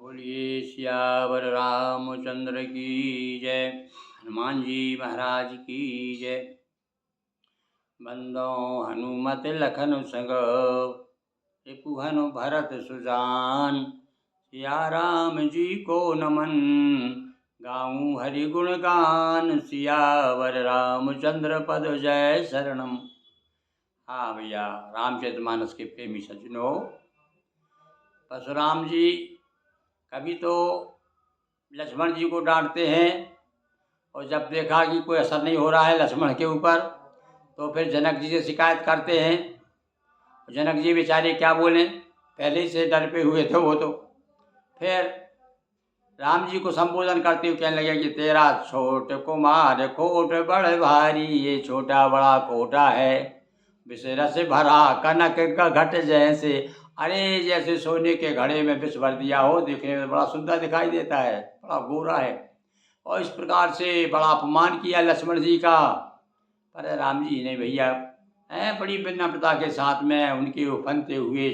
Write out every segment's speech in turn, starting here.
बोलिए सियावर रामचंद्र की जय। हनुमान जी महाराज की जय। बंदो हनुमत लखन संग रिपुहनु भरत सुजान। सिया राम जी को नमन गाऊं हरि गुण गान। सियावर रामचंद्र पद जय शरणम। हाँ भैया, रामचरितमानस के प्रेमी सज्जनों, परशुराम जी कभी तो लक्ष्मण जी को डांटते हैं और जब देखा कि कोई असर नहीं हो रहा है लक्ष्मण के ऊपर तो फिर जनक जी से शिकायत करते हैं। जनक जी बेचारे क्या बोलें, पहले ही से डर पे हुए थे वो तो। फिर राम जी को संबोधन करते हुए कहने लगे कि तेरा छोट कुमार कोट बड़ भारी, ये छोटा बड़ा कोटा है विषय से भरा कनक का घट जैसे। अरे जैसे सोने के घड़े में विष भर दिया हो, देखने में बड़ा सुंदर दिखाई देता है, बड़ा गोरा है। और इस प्रकार से बड़ा अपमान किया लक्ष्मण जी का। पर राम जी ने भैया बड़ी विनम्रता के साथ में उनके उफनते हुए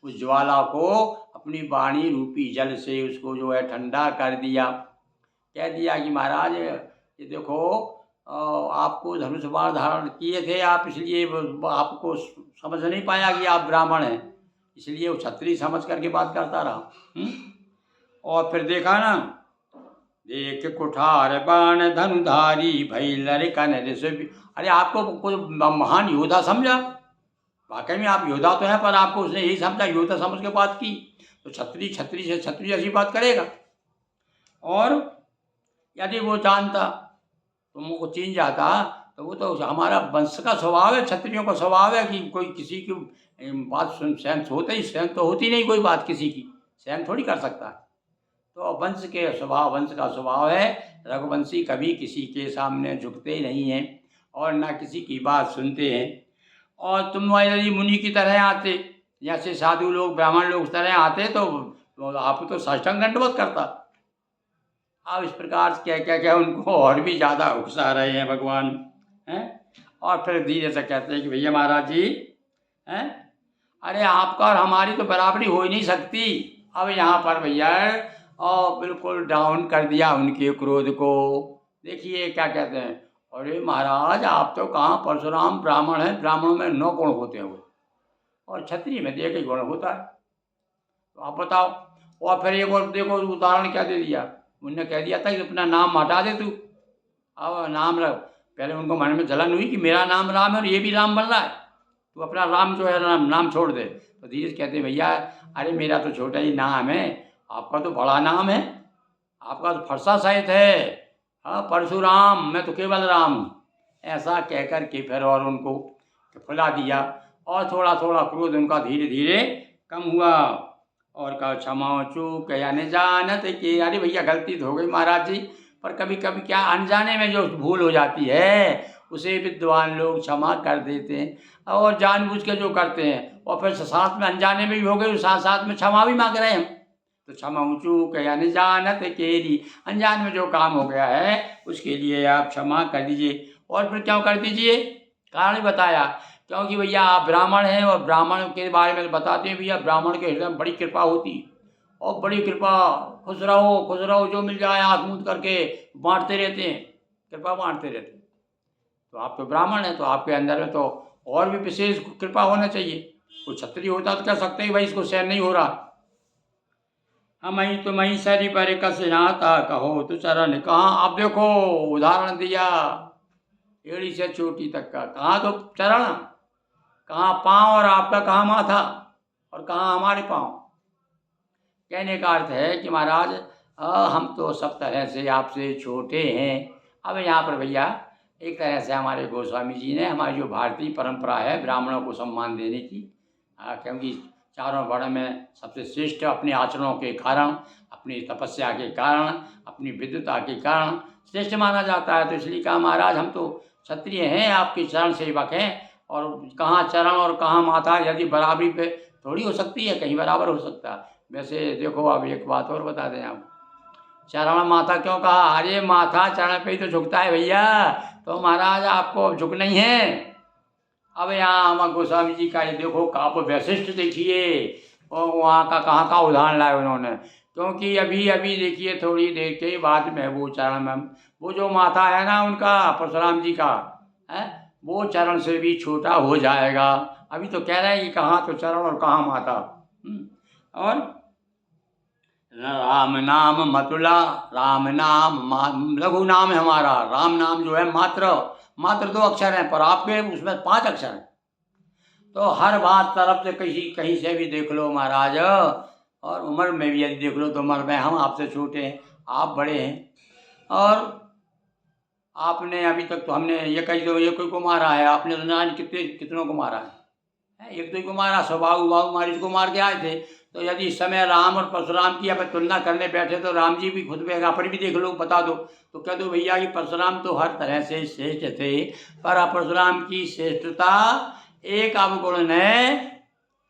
उस ज्वाला को अपनी वाणी रूपी जल से उसको जो है ठंडा कर दिया। कह दिया कि महाराज ये देखो, आपको धनुष बाण धारण किए थे आप, इसलिए आपको समझ नहीं पाया कि आप ब्राह्मण हैं, इसलिए वो क्षत्रिय समझ करके बात करता रहा। और फिर देखा ना, देख कुठार बाण धनुधारी भई लरिकन ऋषि। अरे आपको कोई महान योद्धा समझा? वाकई में आप योद्धा तो हैं, पर आपको उसने यही समझा, योद्धा समझ के बात की। तो क्षत्रिय क्षत्रिय से क्षत्रिय ऐसी बात करेगा। और यदि वो जानता, तुमको चीन जाता, तो वो तो हमारा वंश का स्वभाव है, क्षत्रियों का स्वभाव है कि कोई किसी की बात सहन सहन तो होती नहीं, कोई बात किसी की सहन थोड़ी कर सकता है। तो वंश का स्वभाव है, रघुवंशी कभी किसी के सामने झुकते नहीं हैं और ना किसी की बात सुनते हैं। और तुम यदि मुनि की तरह आते, जैसे साधु लोग ब्राह्मण लोग उस तरह आते तो आप तो साष्टांग दंडवत करता। अब इस प्रकार से क्या क्या उनको और भी ज़्यादा उकसा रहे हैं भगवान हैं। और फिर धीरे से कहते हैं कि भैया महाराज जी हैं, अरे आपका और हमारी तो बराबरी हो ही नहीं सकती। अब यहाँ पर भैया और बिल्कुल डाउन कर दिया उनके क्रोध को। देखिए क्या कहते हैं, अरे महाराज आप तो कहाँ, परशुराम ब्राह्मण है, ब्राह्मणों में 9 गुण होते हैं वो, और क्षत्रिय में 1 ही गुण होता है, तो आप बताओ। और फिर एक और देखो उदाहरण क्या दे दिया, उनने कह दिया था कि अपना नाम हटा दे तू, अब नाम रख। पहले उनको मन में जलन हुई कि मेरा नाम राम है और ये भी राम बन रहा है, तो अपना राम जो है नाम छोड़ दे। तो धीरे से कहते भैया अरे मेरा तो छोटा ही नाम है, आपका तो बड़ा नाम है, आपका तो फरसा सहित है, हाँ परशुराम, मैं तो केवल राम हूँ। ऐसा कहकर के फिर और उनको फुला दिया और थोड़ा थोड़ा क्रोध उनका धीरे धीरे कम हुआ। और कहा क्षमा चूक या न जानत के। अरे भैया गलती तो हो गई महाराज जी, पर कभी कभी क्या अनजाने में जो भूल हो जाती है उसे विद्वान लोग क्षमा कर देते हैं, और जानबूझ के जो करते हैं और फिर साथ में अनजाने में भी हो गए, साथ साथ में क्षमा भी मांग रहे हैं हम। तो क्षमा चूक या न जानत केरी, अनजान में जो काम हो गया है उसके लिए आप क्षमा कर दीजिए। और फिर क्यों कर दीजिए, कारण बताया, क्योंकि भैया आप ब्राह्मण हैं और ब्राह्मण के बारे में बताते हैं भैया, ब्राह्मण के हृदय में बड़ी कृपा होती है और बड़ी कृपा, खुश रहो, जो मिल जाए आँख मूंद करके बांटते रहते हैं, कृपा बांटते रहते हैं। तो आप तो ब्राह्मण हैं, तो आपके अंदर में तो और भी विशेष कृपा होना चाहिए। कोई क्षत्रिय होता तो कह सकते हैं भाई इसको सहन नहीं हो रहा। हम ही तुम ही सरी पर कस नाता कहो तो चरण कहाँ। आप देखो उदाहरण दिया एड़ी से चोटी तक का, कहाँ तो चरण, कहाँ पाँव, और आपका कहाँ माथा और कहाँ हमारे पाँव। कहने का अर्थ है कि महाराज हम तो सब तरह से आपसे छोटे हैं। अब यहाँ पर भैया एक तरह से हमारे गोस्वामी जी ने हमारी जो भारतीय परंपरा है ब्राह्मणों को सम्मान देने की, क्योंकि चारों वर्ण में सबसे श्रेष्ठ अपने आचरणों के कारण, अपनी तपस्या के कारण, अपनी विद्वता के कारण श्रेष्ठ माना जाता है। तो इसलिए कहा महाराज हम तो क्षत्रिय हैं, आपके चरण सेवक हैं, और कहाँ चरण और कहाँ माथा यदि बराबरी पे थोड़ी हो सकती है, कहीं बराबर हो सकता है। वैसे देखो अब एक बात और बता दें आप, चरण माथा क्यों कहा, अरे माथा चरण पे ही तो झुकता है भैया, तो महाराज आपको अब झुकना ही है। अब यहाँ हम गोस्वामी जी का ये देखो काव्य वैशिष्ट देखिए, और वहाँ का कहाँ का उदाहरण लाए उन्होंने क्योंकि अभी अभी देखिए थोड़ी देर के बाद में वो चरण में वो जो माथा है ना उनका परशुराम जी का है, वो चरण से भी छोटा हो जाएगा। अभी तो कह रहे हैं कि कहाँ तो चरण और कहाँ माथा। और राम नाम मतुला, राम नाम लघु नाम है हमारा, राम नाम जो है मात्र मात्र 2 अक्षर हैं, पर आपके उसमें 5 अक्षर हैं। तो हर बात तरफ से कहीं कहीं से भी देख लो महाराज, और उम्र में भी यदि देख लो तो उम्र में हम आपसे छोटे हैं, आप बड़े हैं। और आपने अभी तक तो हमने ये कही तो ये कोई को मारा है, आपने तो जान कितनों को मारा है, एक दो को मारा, सबाऊ बाऊ मारी को मार के आए थे। तो यदि इस समय राम और परशुराम की आप तुलना करने बैठे तो राम जी भी खुद पे पर भी देख लो, बता दो तो कह दो भैया कि परशुराम तो हर तरह से श्रेष्ठ थे, पर परशुराम की श्रेष्ठता एक अवगुण ने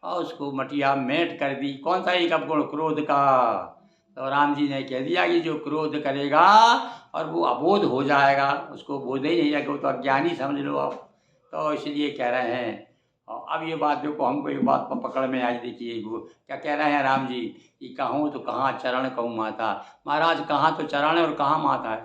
और उसको मटिया मेट कर दी। कौन सा एक अवगुण? क्रोध का। तो राम जी ने कह दिया कि जो क्रोध करेगा और वो अबोध हो जाएगा, उसको बोध ही नहीं जाएगा, वो तो अज्ञानी समझ लो आप। तो इसलिए कह रहे हैं। और अब ये बात देखो हमको एक बात पर पकड़ में आई, देखिए वो क्या कह रहे हैं राम जी कि कहूँ तो कहाँ चरण कहूँ माथा। महाराज कहाँ तो चरण है और कहाँ माथा है।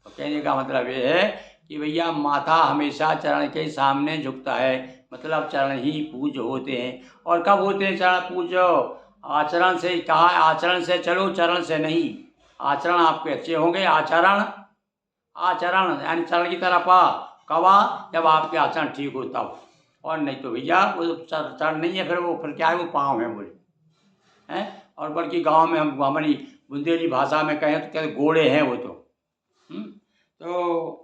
तो कहने का मतलब ये है कि भैया माथा हमेशा चरण के सामने झुकता है, मतलब चरण ही पूज्य होते हैं। और कब होते हैं चरण पूज्य? आचरण से कहा, आचरण से चलो, चरण से नहीं। आचरण आपके अच्छे होंगे, आचरण आचरण यानी चरण की तरफ आ कवा जब आपके आचरण ठीक हो तब, और नहीं तो भैया वो चरण नहीं है, फिर वो फिर क्या है, वो पाँव है बोले हैं। और बल्कि गांव में हम हमारी बुंदेली भाषा में कहें तो कहते घोड़े हैं वो तो। तो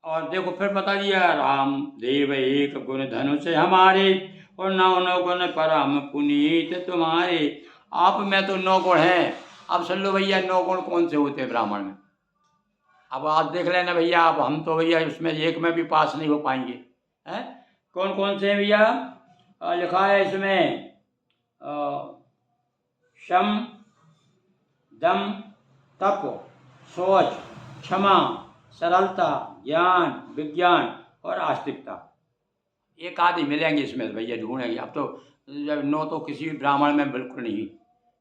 और देखो फिर बता दिया, राम देव एक गुण धनुष हमारे और 9 गुण परम पुनीत तुम्हारे। आप में तो 9 गुण हैं। अब सुन लो भैया 9 गुण कौन से होते हैं ब्राह्मण में। अब आप देख लेना भैया, अब हम तो भैया उसमें एक में भी पास नहीं हो पाएंगे हैं। कौन कौन से हैं भैया? लिखा है इसमें शम, दम, तप, शौच, क्षमा, सरलता, ज्ञान, विज्ञान और आस्तिकता। एक आदि मिलेंगे इसमें भैया, ढूंढेंगे। अब तो जब 9 तो किसी भी ब्राह्मण में बिल्कुल नहीं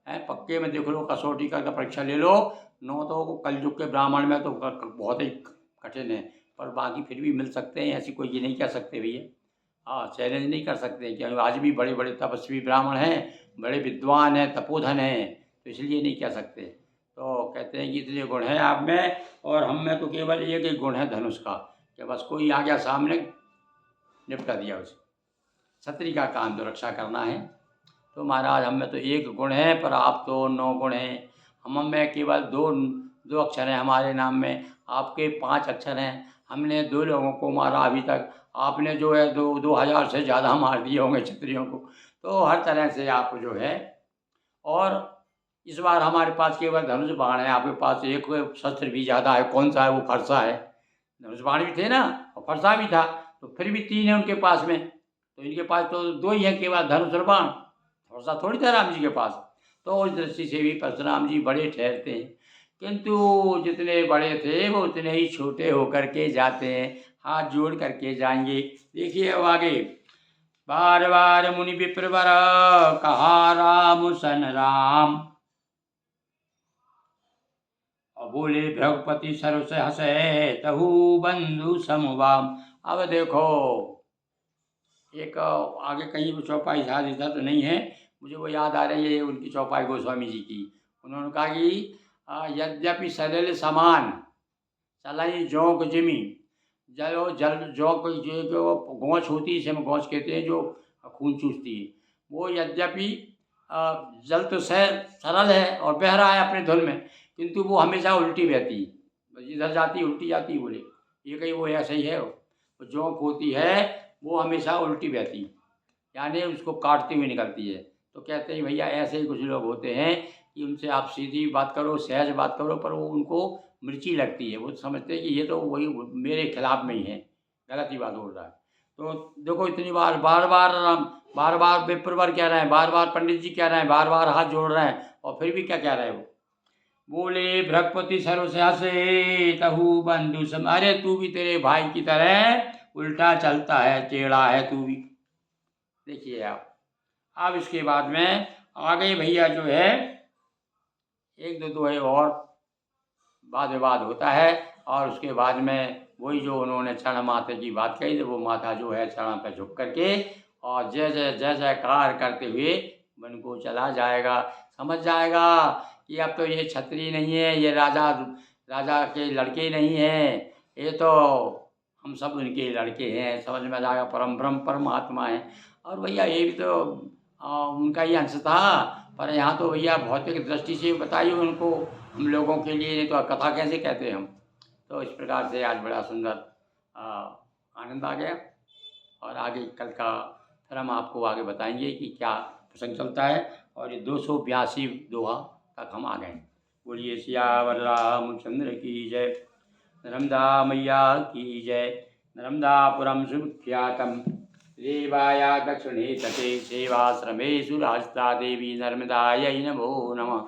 है, पक्के में देख लो, कसौटी करके परीक्षा ले लो, 9 तो कलयुग के ब्राह्मण में तो बहुत ही कठिन है, पर बाकी फिर भी मिल सकते हैं, ऐसी कोई ये नहीं कह सकते भैया। हाँ, चैलेंज नहीं कर सकते क्योंकि आज भी बड़े बड़े तपस्वी ब्राह्मण हैं, बड़े विद्वान हैं, तपोधन हैं, तो इसलिए नहीं कह सकते। तो कहते हैं कि इतने गुण हैं आप में, और हम में तो केवल एक ही गुण है धनुष का, कि बस कोई आ गया सामने निपटा दिया उसे। क्षत्रिय का काम तो रक्षा करना है। तो महाराज हम में तो एक गुण है, पर आप तो 9 गुण हैं। हम में केवल दो अक्षर हैं हमारे नाम में, आपके 5 अक्षर हैं। हमने 2 लोगों को मारा अभी तक, आपने जो है 2000 से ज़्यादा मार दिए होंगे क्षत्रियों को। तो हर तरह से आप जो है, और इस बार हमारे पास केवल धनुष बाण है, आपके पास एक शस्त्र भी ज़्यादा है। कौन सा है? वो फरसा है। धनुष बाण भी थे ना और फरसा भी था, तो फिर भी 3 है उनके पास में, तो इनके पास तो 2 ही हैं केवल, धनुष और बाण। थोड़ा थोड़ी था राम जी के पास। तो उस दृष्टि से भी परशुराम जी बड़े ठहरते हैं, किंतु जितने बड़े थे वो उतने ही छोटे होकर के जाते हैं, हाथ जोड़ करके जाएंगे। देखिए अब आगे, बार बार मुनि विप्रवर कहा राम सन राम, और बोले भगपति सर्व से हंसे तहु बंधु समवाम। अब देखो एक आगे कहीं वो चौपाई शायद इधर तो नहीं है, मुझे वो याद आ रही है उनकी चौपाई गोस्वामी जी की। उन्होंने कहा कि यद्यपि सलिल समान सलाई जोंक जिमी, जल जोंक जो गोंच होती है, इसे हम गोंच कहते हैं, जो खून चूसती है, वो यद्यपि जल तो सरल है और बह रहा है अपने धुन में, किंतु वो हमेशा उल्टी बहती है, इधर जाती उल्टी जाती। बोले ये कहीं वो ऐसा ही है, वो जोंक होती है वो हमेशा उल्टी बहती, यानी उसको काटती हुई निकलती है। तो कहते हैं भैया ऐसे ही कुछ लोग होते हैं कि उनसे आप सीधी बात करो, सहज बात करो, पर वो उनको मिर्ची लगती है, वो समझते हैं कि ये तो वही मेरे खिलाफ में ही है, गलत ही बात बोल रहा है। तो देखो इतनी बार बार बार विप्रवर कह रहे हैं, बार बार पंडित जी कह रहे हैं, बार बार हाथ जोड़ रहे हैं, और फिर भी क्या कह रहे हैं वो? बोले बृहस्पति सर्व से हंसे तहु बंधु सम। अरे तू भी तेरे भाई की तरह उल्टा चलता है, टेढ़ा है तू भी। देखिए आप, अब इसके बाद में आगे भैया जो है एक दो दोहे और वाद विवाद होता है, और उसके बाद में वही जो उन्होंने चरण माथे की बात कही, तो वो माथा जो है चरण पर झुक करके और जय जय जय जयकार करते हुए वन को चला जाएगा। समझ जाएगा कि अब तो ये क्षत्रिय नहीं है, ये राजा के लड़के नहीं हैं, ये तो हम सब उनके लड़के हैं। समझ में आ जाएगा, परम ब्रह्म परमात्मा है। और भैया ये भी तो उनका ही अंश था, पर यहाँ तो भैया भौतिक दृष्टि से बताइए उनको, हम लोगों के लिए, नहीं तो कथा कैसे कहते हम। तो इस प्रकार से आज बड़ा सुंदर आनंद आ गया, और आगे कल का फिर हम आपको आगे बताएंगे कि क्या प्रसंग चलता है। और ये 282 दोहा तक हम आ गए। बोलिए सियावर रामचंद्र की जय, नर्मदा मैया की जय। नर्मदापुरम सुविख्यातम रेवाया दक्षिणे तटे सेवाश्रमेषु रास्ता देवी नर्मदायै नमो नमः।